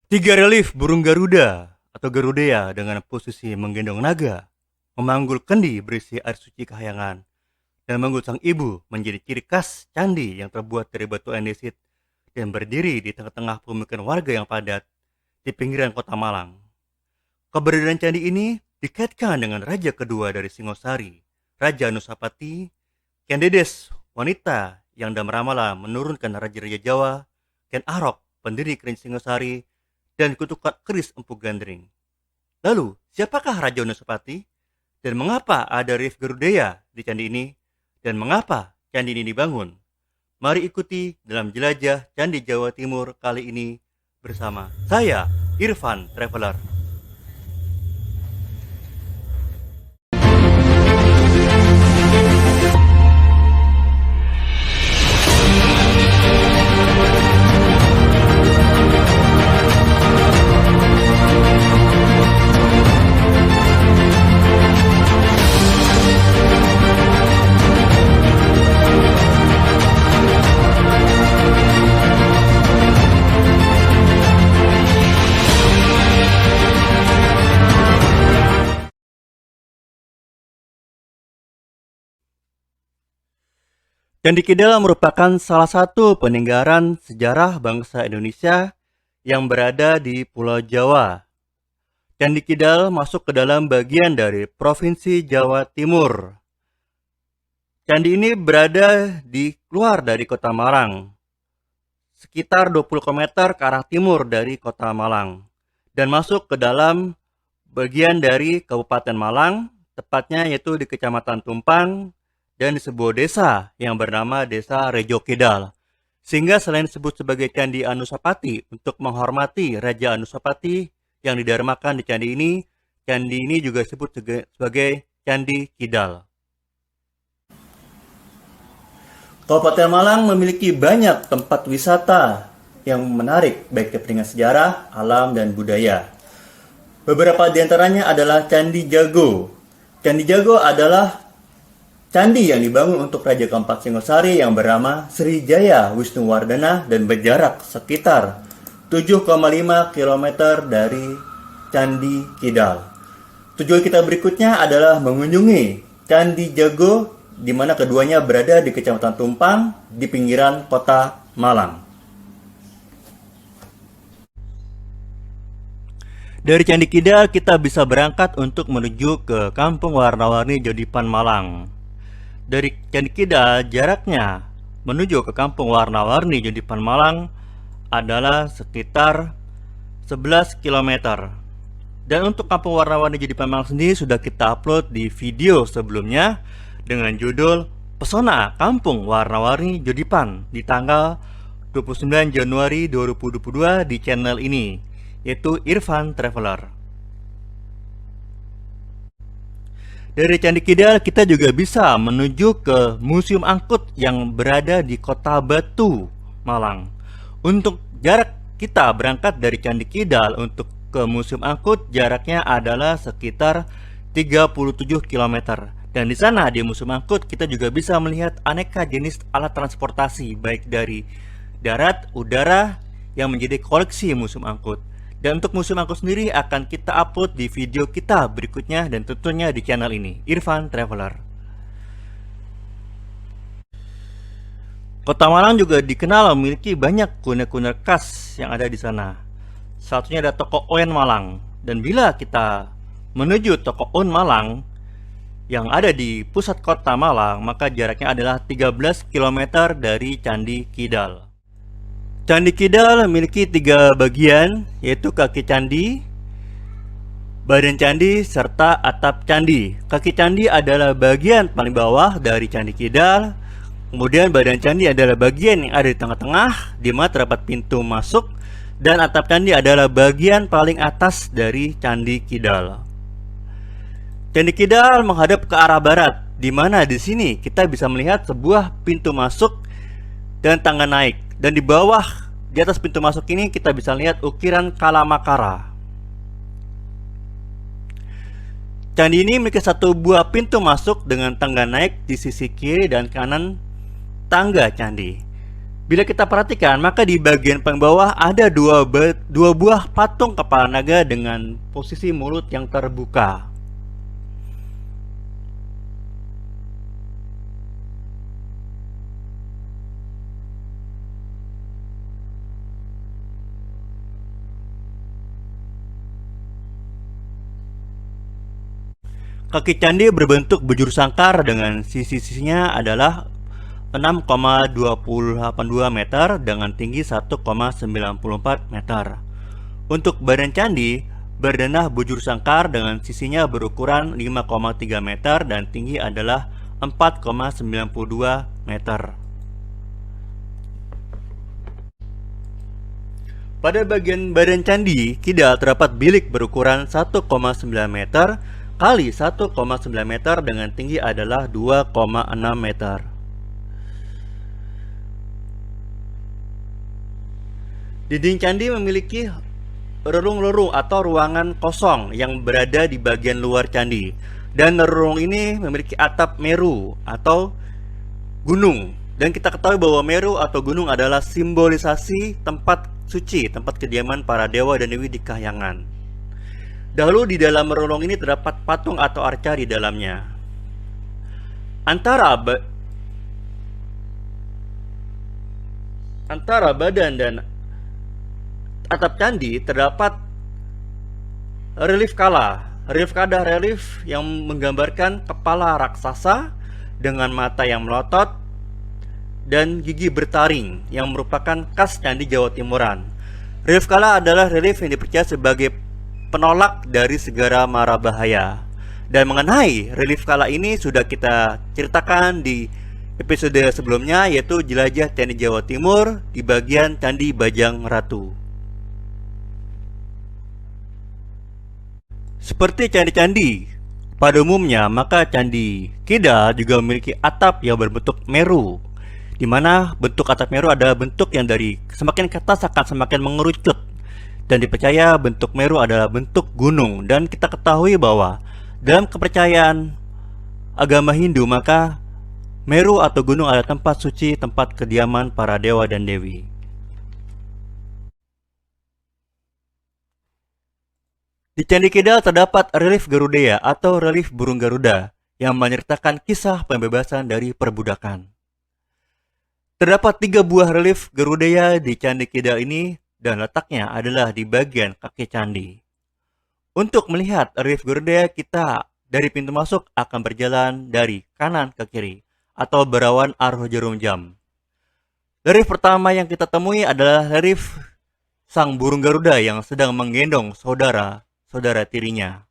Tiga relief burung Garuda atau Garudea dengan posisi menggendong naga, memanggul kendi berisi air suci kahyangan, dan memanggul sang ibu menjadi ciri khas candi yang terbuat dari batu andesit dan berdiri di tengah-tengah pemukiman warga yang padat di pinggiran kota Malang. Keberadaan candi ini dikaitkan dengan raja kedua dari Singosari, Raja Anusapati, Ken Dedes, wanita yang dalam ramalan menurunkan raja-raja Jawa, Ken Arok, pendiri Kerajaan Singosari, dan kutukan keris Empu Gandring. Lalu, siapakah Raja Anusapati? Dan mengapa ada Reef Garudea di candi ini? Dan mengapa candi ini dibangun? Mari ikuti dalam jelajah Candi Jawa Timur kali ini bersama saya, Irfan Traveler. Candi Kidal merupakan salah satu peninggalan sejarah bangsa Indonesia yang berada di Pulau Jawa. Candi Kidal masuk ke dalam bagian dari Provinsi Jawa Timur. Candi ini berada di keluar dari kota Malang, sekitar 20 km ke arah timur dari kota Malang, dan masuk ke dalam bagian dari Kabupaten Malang, tepatnya yaitu di Kecamatan Tumpang, dan di sebuah desa yang bernama Desa Rejo Kidal. Sehingga selain disebut sebagai Candi Anusapati untuk menghormati Raja Anusapati yang didharmakan di candi ini juga disebut sebagai Candi Kidal. Kabupaten Malang memiliki banyak tempat wisata yang menarik baik dari sejarah, alam, dan budaya. Beberapa di antaranya adalah Candi Jago. Candi Jago adalah candi yang dibangun untuk Raja keempat Singosari yang bernama Srijaya Wisnuwardana dan berjarak sekitar 7,5 km dari Candi Kidal. Tujuan kita berikutnya adalah mengunjungi Candi Jago, di mana keduanya berada di Kecamatan Tumpang di pinggiran kota Malang. Dari Candi Kidal kita bisa berangkat untuk menuju ke Kampung Warna-Warni Jodipan Malang. Dari Candi Kidal jaraknya menuju ke Kampung Warna-Warni Jodipan Malang adalah sekitar 11 km. Dan untuk Kampung Warna-Warni Jodipan Malang sendiri sudah kita upload di video sebelumnya dengan judul Pesona Kampung Warna-Warni Jodipan di tanggal 29 Januari 2022 di channel ini, yaitu Irfan Traveler. Dari Candi Kidal kita juga bisa menuju ke Museum Angkut yang berada di Kota Batu, Malang. Untuk jarak kita berangkat dari Candi Kidal untuk ke Museum Angkut jaraknya adalah sekitar 37 km. Dan di sana di Museum Angkut kita juga bisa melihat aneka jenis alat transportasi baik dari darat, udara yang menjadi koleksi Museum Angkut. Dan untuk Museum Angkut sendiri akan kita upload di video kita berikutnya dan tentunya di channel ini, Irfan Traveler. Kota Malang juga dikenal memiliki banyak kuliner-kuliner khas yang ada di sana. Satunya ada Toko Oyen Malang. Dan bila kita menuju Toko Oyen Malang yang ada di pusat kota Malang, maka jaraknya adalah 13 km dari Candi Kidal. Candi Kidal memiliki 3 bagian, yaitu kaki candi, badan candi, serta atap candi. Kaki candi adalah bagian paling bawah dari Candi Kidal. Kemudian badan candi adalah bagian yang ada di tengah-tengah, di mana terdapat pintu masuk. Dan atap candi adalah bagian paling atas dari Candi Kidal. Candi Kidal menghadap ke arah barat, di mana di sini kita bisa melihat sebuah pintu masuk dan tangga naik. Dan di bawah, di atas pintu masuk ini kita bisa lihat ukiran Kalamakara. Candi ini memiliki satu buah pintu masuk dengan tangga naik di sisi kiri dan kanan tangga candi. Bila kita perhatikan, maka di bagian paling bawah ada dua buah patung kepala naga dengan posisi mulut yang terbuka. Kaki candi berbentuk bujur sangkar dengan sisi-sisinya adalah 6,282 meter dengan tinggi 1,94 meter. Untuk badan candi berdenah bujur sangkar dengan sisinya berukuran 5,3 meter dan tinggi adalah 4,92 meter. Pada bagian badan candi kidal terdapat bilik berukuran 1,9 meter kali 1,9 meter dengan tinggi adalah 2,6 meter. Dinding candi memiliki relung-relung atau ruangan kosong yang berada di bagian luar candi. Dan relung ini memiliki atap Meru atau gunung. Dan kita ketahui bahwa Meru atau gunung adalah simbolisasi tempat suci, tempat kediaman para dewa dan dewi di Kahyangan. Dahulu di dalam relung ini terdapat patung atau arca di dalamnya. Antara badan dan atap candi terdapat relief kala. Relief kala relief yang menggambarkan kepala raksasa dengan mata yang melotot dan gigi bertaring yang merupakan khas candi Jawa Timuran. Relief kala adalah relief yang dipercaya sebagai penolak dari segala mara bahaya. Dan mengenai relief kala ini sudah kita ceritakan di episode sebelumnya, yaitu jelajah Candi Jawa Timur di bagian Candi Bajang Ratu. Seperti candi-candi pada umumnya, maka Candi Kidal juga memiliki atap yang berbentuk Meru, di mana bentuk atap Meru adalah bentuk yang dari semakin ke atas akan semakin mengerucut. Dan dipercaya bentuk Meru adalah bentuk gunung. Dan kita ketahui bahwa dalam kepercayaan agama Hindu, maka Meru atau gunung adalah tempat suci, tempat kediaman para dewa dan dewi. Di Candi Kidal terdapat relief Garudeya atau relief burung Garuda yang menceritakan kisah pembebasan dari perbudakan. Terdapat 3 buah relief Garudeya di Candi Kidal ini dan letaknya adalah di bagian kaki candi. Untuk melihat relief Garuda, kita dari pintu masuk akan berjalan dari kanan ke kiri atau berawan arah jarum jam. Relief pertama yang kita temui adalah relief sang burung Garuda yang sedang menggendong saudara tirinya.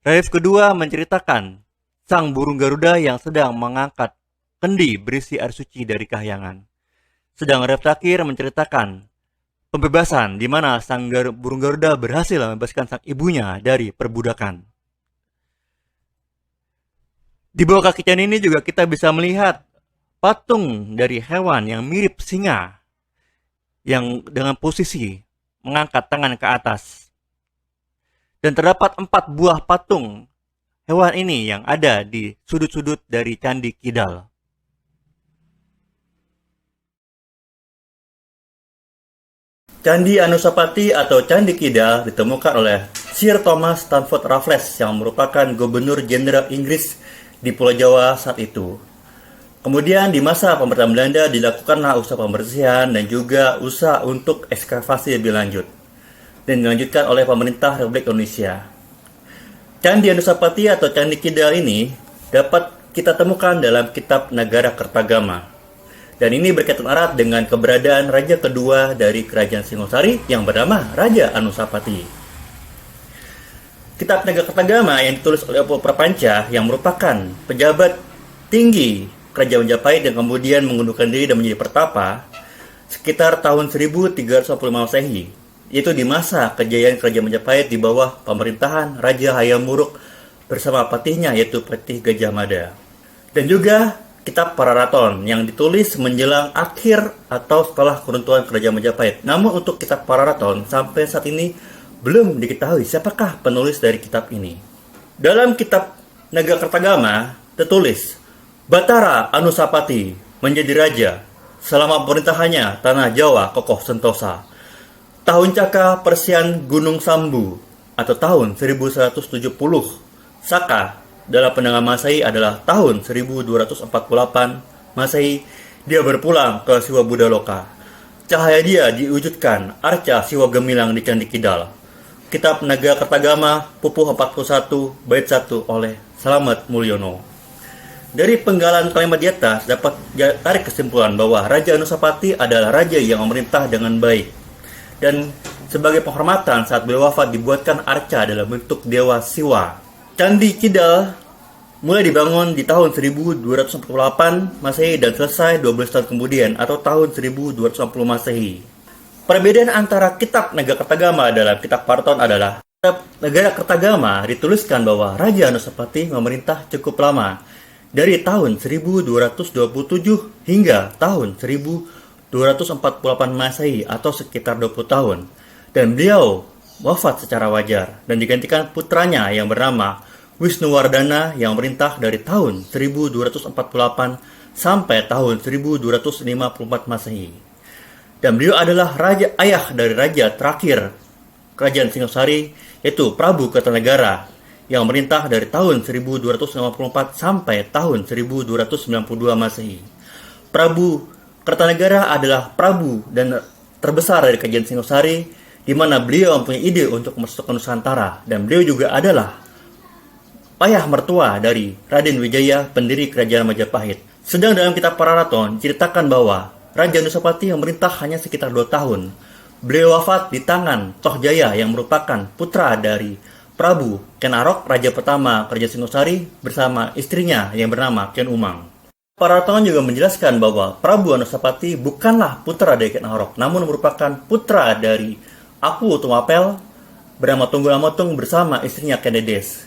Relief kedua menceritakan sang burung Garuda yang sedang mengangkat kendi berisi air suci dari Kahyangan. Sedang relief terakhir menceritakan pembebasan di mana sang burung Garuda berhasil membebaskan sang ibunya dari perbudakan. Di bawah kaki candi ini juga kita bisa melihat patung dari hewan yang mirip singa yang dengan posisi mengangkat tangan ke atas. Dan terdapat 4 buah patung hewan ini yang ada di sudut-sudut dari Candi Kidal. Candi Anusapati atau Candi Kidal ditemukan oleh Sir Thomas Stamford Raffles yang merupakan Gubernur Jenderal Inggris di Pulau Jawa saat itu. Kemudian di masa pemerintahan Belanda dilakukanlah usaha pembersihan dan juga usaha untuk ekskavasi lebih lanjut dan dilanjutkan oleh pemerintah Republik Indonesia. Candi Anusapati atau Candi Kidal ini dapat kita temukan dalam kitab Nagara Kertagama. Dan ini berkaitan erat dengan keberadaan raja kedua dari Kerajaan Singosari yang bernama Raja Anusapati. Kitab Nagara Kertagama yang ditulis oleh Apu Prapanca yang merupakan pejabat tinggi Kerajaan Majapahit yang kemudian mengundurkan diri dan menjadi pertapa sekitar tahun 1345 Masehi, yaitu di masa kejayaan Kerajaan Majapahit di bawah pemerintahan Raja Hayam Wuruk bersama patihnya yaitu Patih Gajah Mada. Dan juga Kitab Pararaton yang ditulis menjelang akhir atau setelah keruntuhan Kerajaan Majapahit. Namun untuk Kitab Pararaton sampai saat ini belum diketahui siapakah penulis dari kitab ini. Dalam Kitab Nagara Kertagama tertulis, Batara Anusapati menjadi raja selama pemerintahannya tanah Jawa kokoh sentosa. Tahun Caka Persian Gunung Sambu atau tahun 1170. Saka dalam pandangan Masehi adalah tahun 1248 Masehi. Dia berpulang ke Siwa Budaloka. Cahaya dia diwujudkan arca Siwa Gemilang di Candi Kidal. Kitab Naga Kertagama Pupuh 41 bait 1 oleh Slamet Mulyono. Dari penggalan kalimat di atas dapat tarik kesimpulan bahwa Raja Anusapati adalah raja yang memerintah dengan baik. Dan sebagai penghormatan saat beliau wafat dibuatkan arca dalam bentuk dewa Siwa. Candi Kidal mulai dibangun di tahun 1248 Masehi dan selesai 12 tahun kemudian atau tahun 1240 Masehi. Perbedaan antara kitab Naga Kertagama dalam kitab Paraton adalah kitab Naga Kertagama dituliskan bahwa Raja Anusapati memerintah cukup lama, dari tahun 1227 hingga tahun 1248 Masehi atau sekitar 20 tahun. Dan beliau wafat secara wajar dan digantikan putranya yang bernama Wisnuwardana yang merintah dari tahun 1248 sampai tahun 1254 Masehi. Dan beliau adalah ayah dari raja terakhir Kerajaan Singosari, yaitu Prabu Kertanegara yang merintah dari tahun 1254 sampai tahun 1292 Masehi. Prabu Kertanegara adalah Prabu dan terbesar dari Kerajaan Singosari, di mana beliau mempunyai ide untuk masuk ke Nusantara, dan beliau juga adalah ayah mertua dari Raden Wijaya, pendiri Kerajaan Majapahit. Sedang dalam kitab Pararaton diceritakan bahwa Raja Anusapati yang memerintah hanya sekitar 2 tahun. Beliau wafat di tangan Tohjaya yang merupakan putra dari Prabu Ken Arok, raja pertama Kerajaan Singosari, bersama istrinya yang bernama Ken Umang. Pararaton juga menjelaskan bahwa Prabu Anusapati bukanlah putra dari Ken Arok, namun merupakan putra dari Aku Tumapel bernama Tunggul Amotung bersama istrinya Ken Dedes.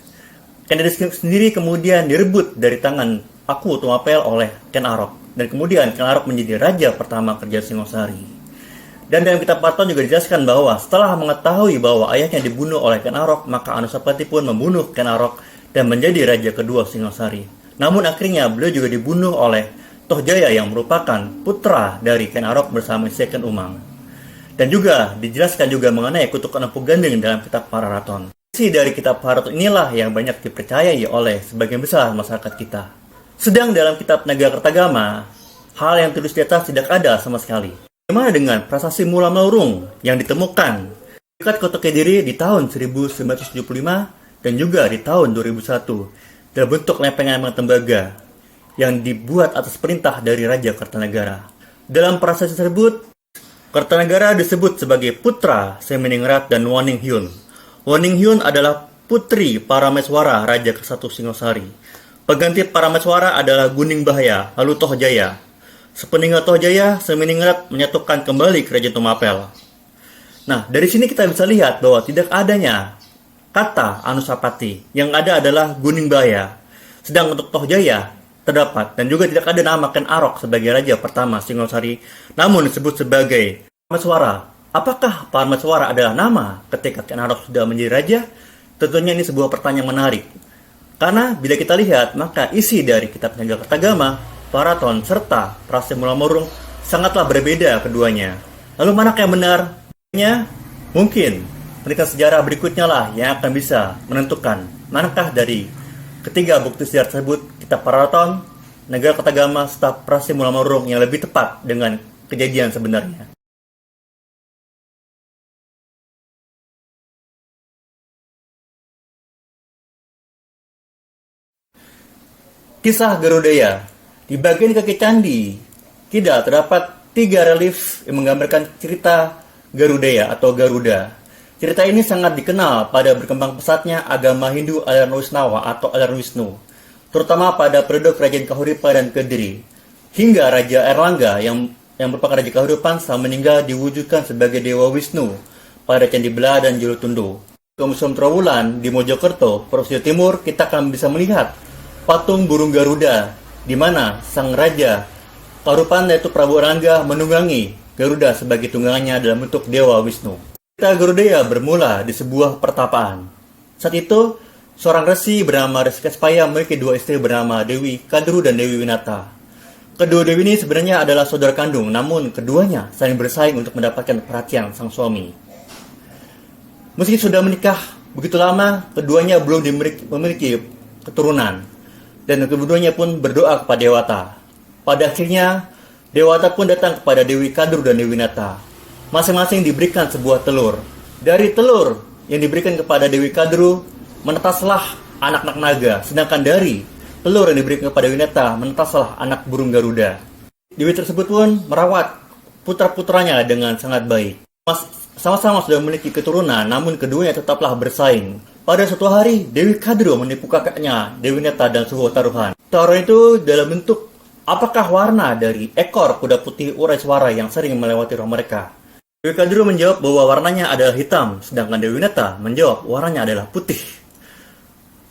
Ken Dedes sendiri kemudian direbut dari tangan Aku Tumapel oleh Ken Arok, dan kemudian Ken Arok menjadi raja pertama Kerajaan Singosari. Dan dalam kitab Paraton juga dijelaskan bahwa setelah mengetahui bahwa ayahnya dibunuh oleh Ken Arok, maka Anusapati pun membunuh Ken Arok dan menjadi raja kedua Singosari. Namun akhirnya beliau juga dibunuh oleh Tohjaya yang merupakan putra dari Ken Arok bersama istri Ken Umang. Dan juga dijelaskan juga mengenai kutukan Empu Gandeng dalam kitab Pararaton. Isi dari kitab Paraton inilah yang banyak dipercayai oleh sebagian besar masyarakat kita. Sedang dalam kitab Naga Kertagama, hal yang tulis di atas tidak ada sama sekali. Bagaimana dengan prasasti Mula Maurung yang ditemukan dekat kota Kediri di tahun 1975 dan juga di tahun 2001 dalam bentuk lempengan tembaga yang dibuat atas perintah dari Raja Kertanegara. Dalam prasasti tersebut, Kertanegara disebut sebagai putra Semeningrat dan Waninghyun. Waninghyun adalah putri Parameswara, Raja ke-1 Singosari. Pengganti Parameswara adalah Guning Bahaya, lalu Tohjaya. Sepeninggal Tohjaya, Semeningrat menyatukan kembali Kerajaan Tumapel. Nah, dari sini kita bisa lihat bahwa tidak adanya kata Anusapati, yang ada adalah Guning Bahaya. Sedang untuk Tohjaya terdapat, dan juga tidak ada nama Ken Arok sebagai raja pertama Singosari, namun disebut sebagai Parameswara. Apakah Parameswara adalah nama ketika Ken Arok sudah menjadi raja? Tentunya ini sebuah pertanyaan menarik. Karena bila kita lihat, maka isi dari kitab Naga Kertagama, Paraton, serta prasasti Mula Maurung sangatlah berbeda keduanya. Lalu manakah yang benar? Mungkin penelitian sejarah berikutnya lah yang akan bisa menentukan manakah dari ketiga bukti sejarah tersebut, kitab Paraton, Naga Kertagama, serta prasasti Mula Maurung yang lebih tepat dengan kejadian sebenarnya. Kisah Garudaya. Di bagian kaki candi Kidal terdapat 3 relief yang menggambarkan cerita Garudaya atau Garuda. Cerita ini sangat dikenal pada berkembang pesatnya agama Hindu aliran Wisnawa atau aliran Wisnu, terutama pada periode Kerajaan Kahuripan dan Kediri, hingga Raja Erlangga yang merupakan Raja Kahuripan setelah meninggal diwujudkan sebagai Dewa Wisnu pada Candi Belah dan Jolotundo. Ke Museum Trowulan di Mojokerto, Provinsi Jawa Timur, kita akan bisa melihat patung burung Garuda, di mana sang raja Kahuripan yaitu Prabu Erlangga menunggangi Garuda sebagai tunggangannya dalam bentuk Dewa Wisnu. Cerita Garudaya bermula di sebuah pertapaan. Saat itu, seorang resi bernama Resi Kaspaya memiliki 2 istri bernama Dewi Kadru dan Dewi Winata. Kedua dewi ini sebenarnya adalah saudara kandung, namun keduanya saling bersaing untuk mendapatkan perhatian sang suami. Meski sudah menikah begitu lama, keduanya belum memiliki keturunan, dan keduanya pun berdoa kepada Dewata. Pada akhirnya, Dewata pun datang kepada Dewi Kadru dan Dewi Nata. Masing-masing diberikan sebuah telur. Dari telur yang diberikan kepada Dewi Kadru, menetaslah anak-anak naga, sedangkan dari telur yang diberikan kepada Dewi Nata, menetaslah anak burung Garuda. Dewi tersebut pun merawat putra-putranya dengan sangat baik. Sama-sama sudah memiliki keturunan, namun keduanya tetaplah bersaing. Pada suatu hari, Dewi Kadru menipu kakaknya, Dewi Nata, dan sebuah taruhan. Taruhan itu dalam bentuk apakah warna dari ekor kuda putih Uraiswara yang sering melewati rumah mereka. Dewi Kadru menjawab bahwa warnanya adalah hitam, sedangkan Dewi Nata menjawab warnanya adalah putih.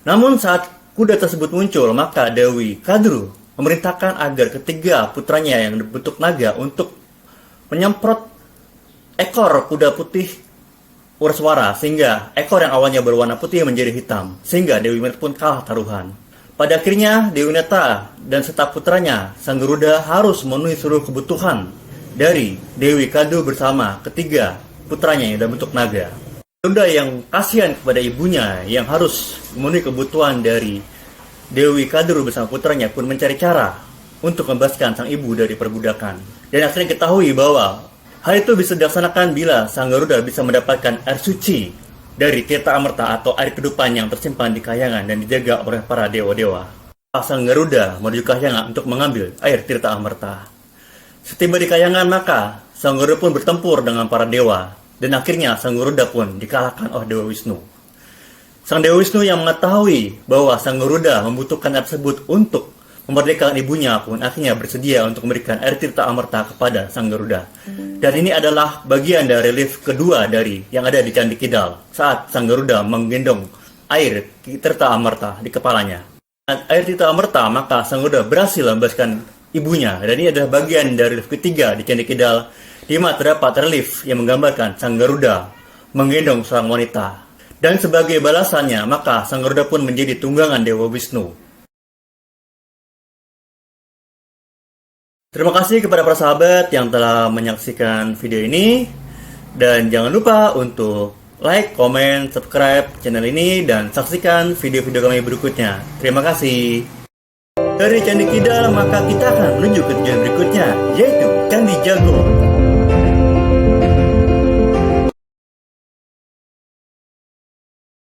Namun saat kuda tersebut muncul, maka Dewi Kadru memerintahkan agar ketiga putranya yang berbentuk naga untuk menyemprot ekor kuda putih Uraiswara, sehingga ekor yang awalnya berwarna putih menjadi hitam, sehingga Dewi Nata pun kalah taruhan. Pada akhirnya, Dewi Nata dan serta putranya, Sang Garuda, harus memenuhi seluruh kebutuhan dari Dewi Kadru bersama ketiga putranya yang berbentuk naga. Garuda yang kasihan kepada ibunya yang harus memenuhi kebutuhan dari Dewi Kadru bersama putranya pun mencari cara untuk membebaskan sang ibu dari perbudakan. Dan akhirnya ketahui bahwa hal itu bisa dilaksanakan bila Sang Garuda bisa mendapatkan air suci dari Tirta Amerta atau air kehidupan yang tersimpan di Kahyangan dan dijaga oleh para dewa-dewa. Sang Garuda menuju Kahyangan untuk mengambil air Tirta Amerta. Setiba di Kahyangan, maka Sang Garuda pun bertempur dengan para dewa, dan akhirnya Sang Garuda pun dikalahkan oleh Dewa Wisnu. Sang Dewa Wisnu yang mengetahui bahwa Sang Garuda membutuhkan air tersebut untuk memerdekakan ibunya pun akhirnya bersedia untuk memberikan air Tirta Amerta kepada Sang Garuda. Dan ini adalah bagian dari relief kedua dari yang ada di Candi Kidal saat Sang Garuda menggendong air Tirta Amerta di kepalanya. Air Tirta Amerta, maka Sang Garuda berhasil membebaskan ibunya. Dan ini adalah bagian dari relief ketiga di Candi Kidal, di mana terdapat relief yang menggambarkan Sang Garuda menggendong seorang wanita. Dan sebagai balasannya, maka Sang Garuda pun menjadi tunggangan Dewa Wisnu. Terima kasih kepada para sahabat yang telah menyaksikan video ini. Dan jangan lupa untuk like, komen, subscribe channel ini, dan saksikan video-video kami berikutnya. Terima kasih. Dari Candi Kidal, maka kita akan menuju ke tujuan berikutnya, yaitu Candi Jago.